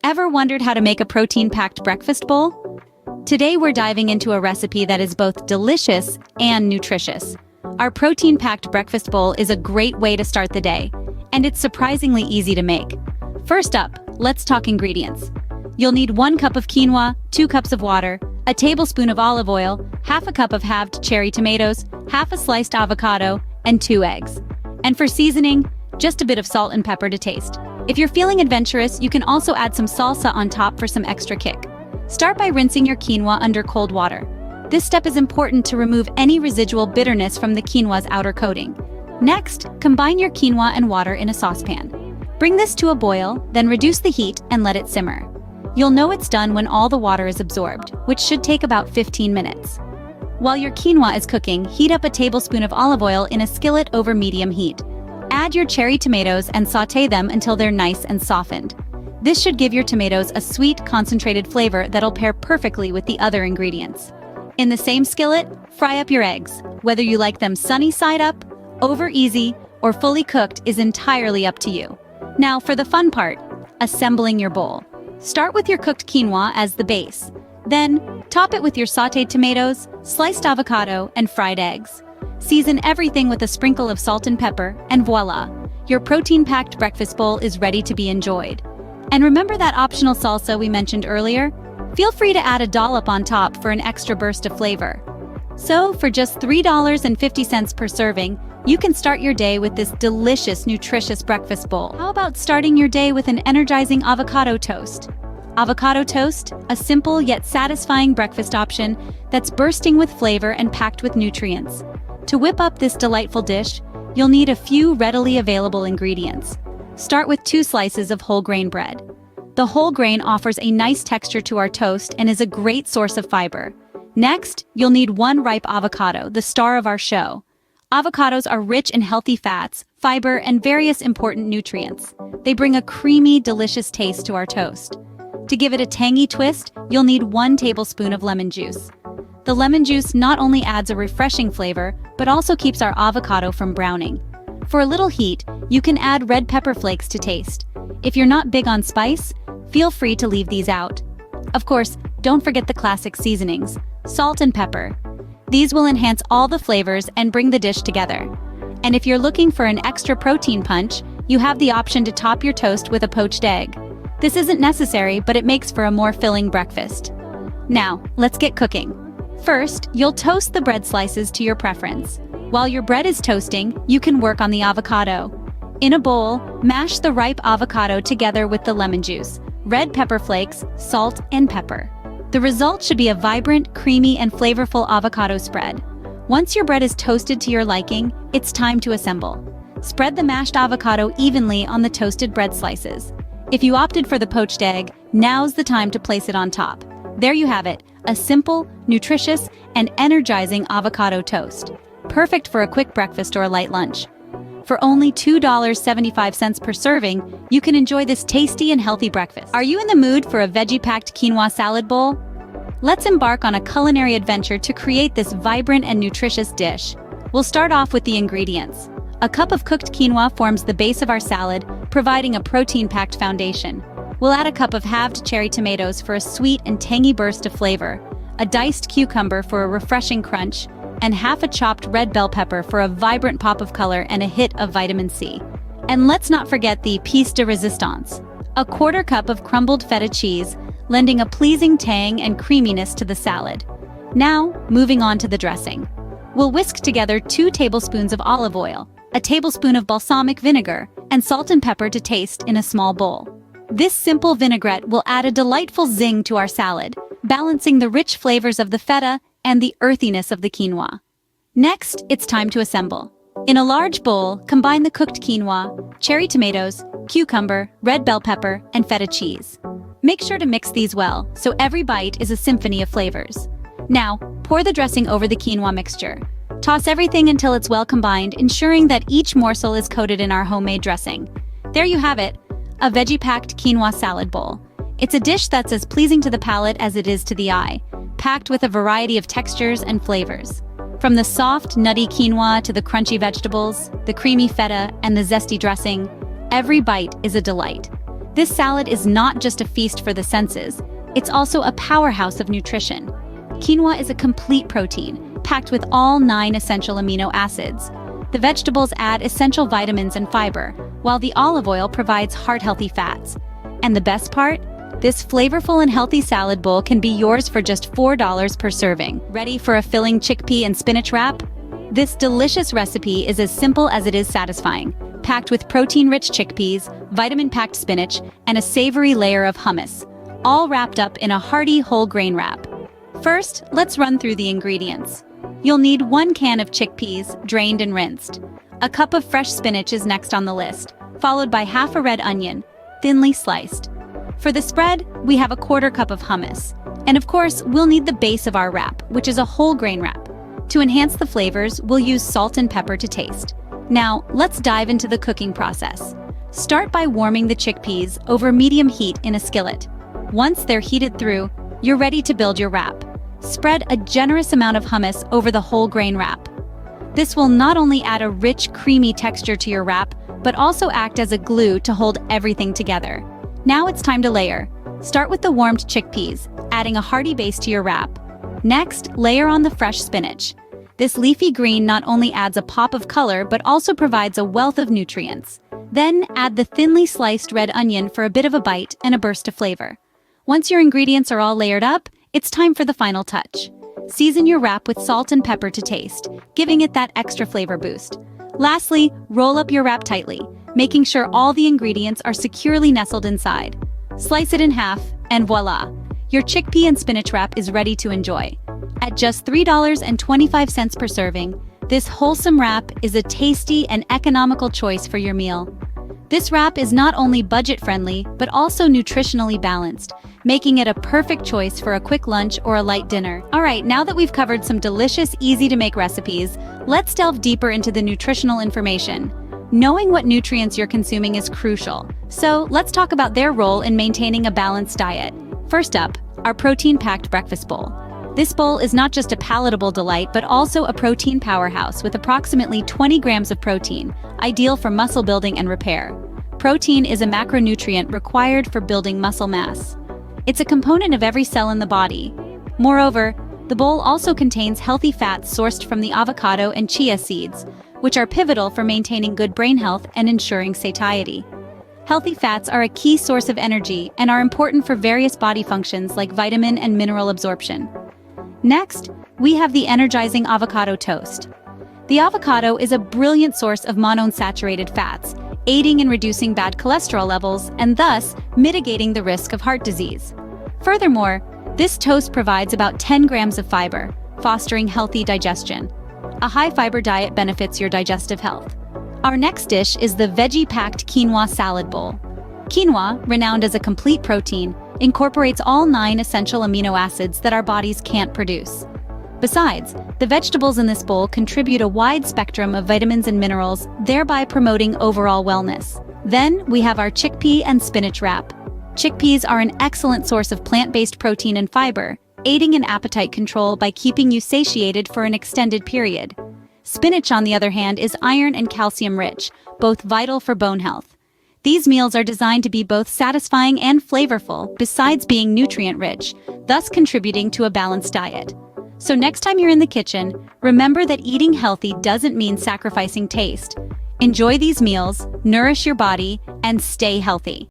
Ever wondered how to make a protein-packed breakfast bowl? Today we're diving into a recipe that is both delicious and nutritious. Our protein-packed breakfast bowl is a great way to start the day, and it's surprisingly easy to make. First up, let's talk ingredients. You'll need 1 cup of quinoa, 2 cups of water, a tablespoon of olive oil, half a cup of halved cherry tomatoes, half a sliced avocado, and 2 eggs. And for seasoning, just a bit of salt and pepper to taste. If you're feeling adventurous, you can also add some salsa on top for some extra kick. Start by rinsing your quinoa under cold water. This step is important to remove any residual bitterness from the quinoa's outer coating. Next, combine your quinoa and water in a saucepan. Bring this to a boil, then reduce the heat and let it simmer. You'll know it's done when all the water is absorbed, which should take about 15 minutes. While your quinoa is cooking, heat up a tablespoon of olive oil in a skillet over medium heat. Add your cherry tomatoes and sauté them until they're nice and softened. This should give your tomatoes a sweet, concentrated flavor that'll pair perfectly with the other ingredients. In the same skillet, fry up your eggs. Whether you like them sunny side up, over easy, or fully cooked is entirely up to you. Now for the fun part, assembling your bowl. Start with your cooked quinoa as the base. Then, top it with your sautéed tomatoes, sliced avocado, and fried eggs. Season everything with a sprinkle of salt and pepper, and voila! Your protein-packed breakfast bowl is ready to be enjoyed. And remember that optional salsa we mentioned earlier? Feel free to add a dollop on top for an extra burst of flavor. So, for just $3.50 per serving, you can start your day with this delicious, nutritious breakfast bowl. How about starting your day with an energizing avocado toast? Avocado toast, a simple yet satisfying breakfast option that's bursting with flavor and packed with nutrients. To whip up this delightful dish, you'll need a few readily available ingredients. Start with 2 slices of whole grain bread. The whole grain offers a nice texture to our toast and is a great source of fiber. Next, you'll need 1 ripe avocado, the star of our show. Avocados are rich in healthy fats, fiber, and various important nutrients. They bring a creamy, delicious taste to our toast. To give it a tangy twist, you'll need 1 tablespoon of lemon juice. The lemon juice not only adds a refreshing flavor, but also keeps our avocado from browning. For a little heat, you can add red pepper flakes to taste. If you're not big on spice, feel free to leave these out. Of course, don't forget the classic seasonings, salt and pepper. These will enhance all the flavors and bring the dish together. And if you're looking for an extra protein punch, you have the option to top your toast with a poached egg. This isn't necessary, but it makes for a more filling breakfast. Now, let's get cooking. First, you'll toast the bread slices to your preference. While your bread is toasting, you can work on the avocado. In a bowl, mash the ripe avocado together with the lemon juice, red pepper flakes, salt, and pepper. The result should be a vibrant, creamy, and flavorful avocado spread. Once your bread is toasted to your liking, it's time to assemble. Spread the mashed avocado evenly on the toasted bread slices. If you opted for the poached egg, now's the time to place it on top. There you have it, a simple, nutritious, and energizing avocado toast. Perfect for a quick breakfast or a light lunch. For only $2.75 per serving, you can enjoy this tasty and healthy breakfast. Are you in the mood for a veggie-packed quinoa salad bowl? Let's embark on a culinary adventure to create this vibrant and nutritious dish. We'll start off with the ingredients. A cup of cooked quinoa forms the base of our salad, providing a protein-packed foundation. We'll add a cup of halved cherry tomatoes for a sweet and tangy burst of flavor, a diced cucumber for a refreshing crunch, and half a chopped red bell pepper for a vibrant pop of color and a hit of vitamin C. And let's not forget the pièce de résistance, a 1/4 cup of crumbled feta cheese, lending a pleasing tang and creaminess to the salad. Now, moving on to the dressing. We'll whisk together 2 tablespoons of olive oil, a tablespoon of balsamic vinegar, and salt and pepper to taste in a small bowl. This simple vinaigrette will add a delightful zing to our salad, balancing the rich flavors of the feta and the earthiness of the quinoa. Next, it's time to assemble. In a large bowl, combine the cooked quinoa, cherry tomatoes, cucumber, red bell pepper, and feta cheese. Make sure to mix these well, so every bite is a symphony of flavors. Now, pour the dressing over the quinoa mixture. Toss everything until it's well combined, ensuring that each morsel is coated in our homemade dressing. There you have it, a veggie-packed quinoa salad bowl. It's a dish that's as pleasing to the palate as it is to the eye, packed with a variety of textures and flavors. From the soft, nutty quinoa to the crunchy vegetables, the creamy feta, and the zesty dressing, every bite is a delight. This salad is not just a feast for the senses, it's also a powerhouse of nutrition. Quinoa is a complete protein, packed with all 9 essential amino acids. The vegetables add essential vitamins and fiber, while the olive oil provides heart-healthy fats. And the best part? This flavorful and healthy salad bowl can be yours for just $4 per serving. Ready for a filling chickpea and spinach wrap? This delicious recipe is as simple as it is satisfying, packed with protein-rich chickpeas, vitamin-packed spinach, and a savory layer of hummus, all wrapped up in a hearty whole grain wrap. First, let's run through the ingredients. You'll need 1 can of chickpeas, drained and rinsed. A cup of fresh spinach is next on the list, followed by half a red onion, thinly sliced. For the spread, we have a 1/4 cup of hummus. And of course, we'll need the base of our wrap, which is a whole grain wrap. To enhance the flavors, we'll use salt and pepper to taste. Now, let's dive into the cooking process. Start by warming the chickpeas over medium heat in a skillet. Once they're heated through, you're ready to build your wrap. Spread a generous amount of hummus over the whole grain wrap. This will not only add a rich, creamy texture to your wrap, but also act as a glue to hold everything together. Now it's time to layer. Start with the warmed chickpeas, adding a hearty base to your wrap. Next, layer on the fresh spinach. This leafy green not only adds a pop of color, but also provides a wealth of nutrients. Then add the thinly sliced red onion for a bit of a bite and a burst of flavor. Once your ingredients are all layered up, it's time for the final touch. Season your wrap with salt and pepper to taste, giving it that extra flavor boost. Lastly, roll up your wrap tightly, making sure all the ingredients are securely nestled inside. Slice it in half, and voila! Your chickpea and spinach wrap is ready to enjoy. At just $3.25 per serving, this wholesome wrap is a tasty and economical choice for your meal. This wrap is not only budget-friendly, but also nutritionally balanced, making it a perfect choice for a quick lunch or a light dinner. Alright, now that we've covered some delicious, easy-to-make recipes, let's delve deeper into the nutritional information. Knowing what nutrients you're consuming is crucial, so let's talk about their role in maintaining a balanced diet. First up, our protein-packed breakfast bowl. This bowl is not just a palatable delight, but also a protein powerhouse with approximately 20 grams of protein, ideal for muscle building and repair. Protein is a macronutrient required for building muscle mass. It's a component of every cell in the body. Moreover, the bowl also contains healthy fats sourced from the avocado and chia seeds, which are pivotal for maintaining good brain health and ensuring satiety. Healthy fats are a key source of energy and are important for various body functions like vitamin and mineral absorption. Next, we have the energizing avocado toast. The avocado is a brilliant source of monounsaturated fats, aiding in reducing bad cholesterol levels and thus mitigating the risk of heart disease. Furthermore, this toast provides about 10 grams of fiber, fostering healthy digestion. A high-fiber diet benefits your digestive health. Our next dish is the veggie-packed quinoa salad bowl. Quinoa, renowned as a complete protein, incorporates all 9 essential amino acids that our bodies can't produce. Besides, the vegetables in this bowl contribute a wide spectrum of vitamins and minerals, thereby promoting overall wellness. Then we have our chickpea and spinach wrap. Chickpeas are an excellent source of plant-based protein and fiber, aiding in appetite control by keeping you satiated for an extended period. Spinach, on the other hand, is iron and calcium rich, both vital for bone health. These meals are designed to be both satisfying and flavorful, besides being nutrient-rich, thus contributing to a balanced diet. So next time you're in the kitchen, remember that eating healthy doesn't mean sacrificing taste. Enjoy these meals, nourish your body, and stay healthy.